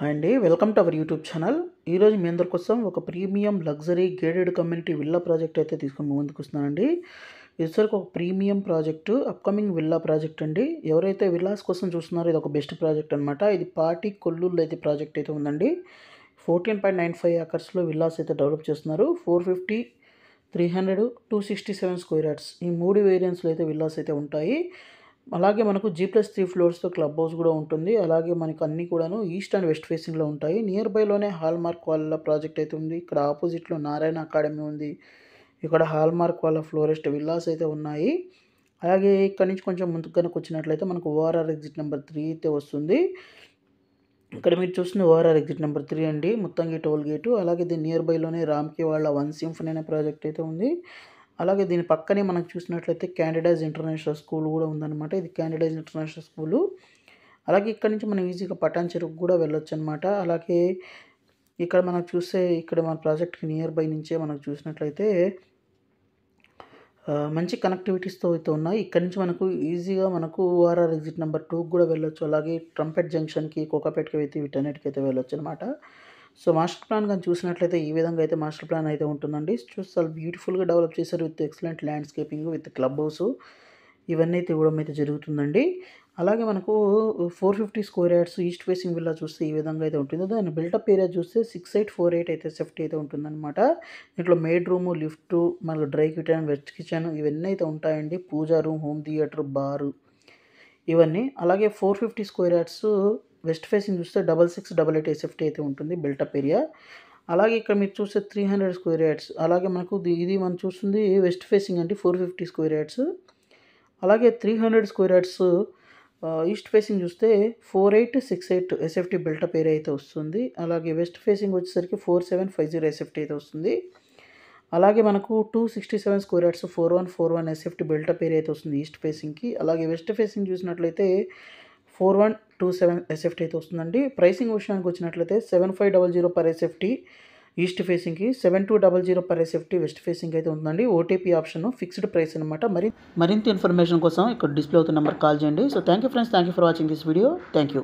Hi అండి, welcome to our YouTube channel. ఈరోజు మీ అందరి కోసం ఒక premium luxury gated community villa project అయితే తీసుకొని మీ ముందుకు వస్తున్నానండి. ఇది వచ్చరికి ఒక premium project, upcoming villa project అండి. ఎవరైతే విల్లాస్ కోసం చూస్తున్నారో ఇది ఒక బెస్ట్ ప్రాజెక్ట్ అనమాట. ఇది పాటి కొల్లూరులో అయితే ప్రాజెక్ట్ అయితే ఉందండి. 14.95 ఏకర్స్లో విల్లాస్ అయితే డెవలప్ చేస్తున్నారు. 450, 300, 267 స్క్వేర్ యార్డ్స్ ఈ 3 వేరియంట్స్లో అయితే విల్లాస్ అయితే ఉంటాయి. అలాగే మనకు G+3 ఫ్లోర్స్తో క్లబ్ హౌస్ కూడా ఉంటుంది. అలాగే మనకు అన్నీ కూడాను ఈస్ట్ అండ్ వెస్ట్ ఫేసింగ్లో ఉంటాయి. నియర్ బైలోనే హాల్మార్క్ వాళ్ళ ప్రాజెక్ట్ అయితే ఉంది. ఇక్కడ ఆపోజిట్లో నారాయణ అకాడమీ ఉంది. ఇక్కడ హాల్మార్క్ వాళ్ళ ఫ్లోరెస్ట్ విల్లాస్ అయితే ఉన్నాయి. అలాగే ఇక్కడ నుంచి కొంచెం ముందుకు కనుక వచ్చినట్లయితే మనకు ఓఆర్ఆర్ ఎగ్జిట్ నెంబర్ 3 అయితే వస్తుంది. ఇక్కడ మీరు చూస్తున్న ఓఆర్ఆర్ ఎగ్జిట్ నెంబర్ 3 అండి, ముత్తంగి టోల్ గేటు. అలాగే దీని నియర్ బైలోనే రామ్కి వాళ్ళ 1 సింఫనీ అనే ప్రాజెక్ట్ అయితే ఉంది. అలాగే దీని పక్కనే మనం చూసినట్లయితే క్యాండిడేస్ ఇంటర్నేషనల్ స్కూల్ కూడా ఉందన్నమాట. ఇది క్యాండిడేస్ ఇంటర్నేషనల్ స్కూలు. అలాగే ఇక్కడ నుంచి మనం ఈజీగా పటాన్ చెరువుకు కూడా వెళ్ళొచ్చు అనమాట. అలాగే ఇక్కడ మనం చూస్తే ఇక్కడ మన ప్రాజెక్ట్కి నియర్ బై నుంచే మనకు చూసినట్లయితే మంచి కనెక్టివిటీస్తో అయితే ఉన్నాయి. ఇక్కడ నుంచి మనకు ఈజీగా మనకు ఓఆర్ఆర్ ఎగ్జిట్ నెంబర్ 2 కూడా వెళ్ళొచ్చు. అలాగే ట్రంపెట్ జంక్షన్కి, కోకాపేట్కి అయితే వీటన్నిటికి అయితే వెళ్ళొచ్చు అనమాట. సో మాస్టర్ ప్లాన్ కానీ చూసినట్లయితే ఈ విధంగా అయితే మాస్టర్ ప్లాన్ అయితే ఉంటుందండి. చూస్తే చాలా బ్యూటిఫుల్గా డెవలప్ చేశారు with excellent landscaping with club house ఇవన్నీ అయితే ఇవ్వడం అయితే జరుగుతుందండి. అలాగే మనకు 450 square yards east facing villa చూస్తే ఈ విధంగా అయితే ఉంటుంది. దాని బిల్టప్ ఏరియా చూస్తే 6848 అయితే సేఫ్టీ అయితే ఉంటుందన్నమాట. దీంట్లో మేడ్ రూము, లిఫ్ట్, మళ్ళీ డ్రై కిచెన్, వెస్ట్ కిచెన్ ఇవన్నీ అయితే ఉంటాయండి. పూజా రూమ్, హోమ్ థియేటర్, బారు ఇవన్నీ. అలాగే 450 స్క్వేర్ యార్డ్స్ వెస్ట్ ఫేసింగ్ చూస్తే 6688 ఎస్ఎఫ్టీ అయితే ఉంటుంది బిల్టప్ ఏరియా. అలాగే ఇక్కడ మీరు చూస్తే 300 స్క్వేర్ యార్డ్స్. అలాగే మనకు ఇది మనం చూస్తుంది వెస్ట్ ఫేసింగ్ అండి, 450 స్క్వేర్ యార్డ్స్. అలాగే 300 స్క్వేర్ యార్డ్స్ ఈస్ట్ ఫేసింగ్ చూస్తే 4868 ఎస్ఎఫ్టీ బిల్టప్ ఏరియా అయితే వస్తుంది. అలాగే వెస్ట్ ఫేసింగ్ వచ్చేసరికి 4750 ఎస్ఎఫ్టీ అయితే వస్తుంది. అలాగే మనకు 267 square yards 4141 SFT built-up area అయితే వస్తుంది ఈస్ట్ ఫేసింగ్కి. అలాగే వెస్ట్ ఫేసింగ్ చూసినట్లయితే 4127 ఎస్ఎఫ్టీ అయితే వస్తుందండి. ప్రైసింగ్ విషయానికి వచ్చినట్లయితే 7500 పర్ ఎస్ఎఫ్టీ ఈస్ట్ ఫేసింగ్కి, 7200 పర్ ఎస్ఎఫ్టీ వెస్ట్ ఫేసింగ్ అయితే ఉందండి. ఓటీపీ ఆప్షన్ ఫిక్స్డ్ ప్రైస్ అనమాట. మరింత ఇన్ఫర్మేషన్ కోసం ఇక్కడ డిస్ప్లే అవుతున్న నెంబర్ కాల్ చేయండి. So thank you friends, thank you for watching this video. Thank you.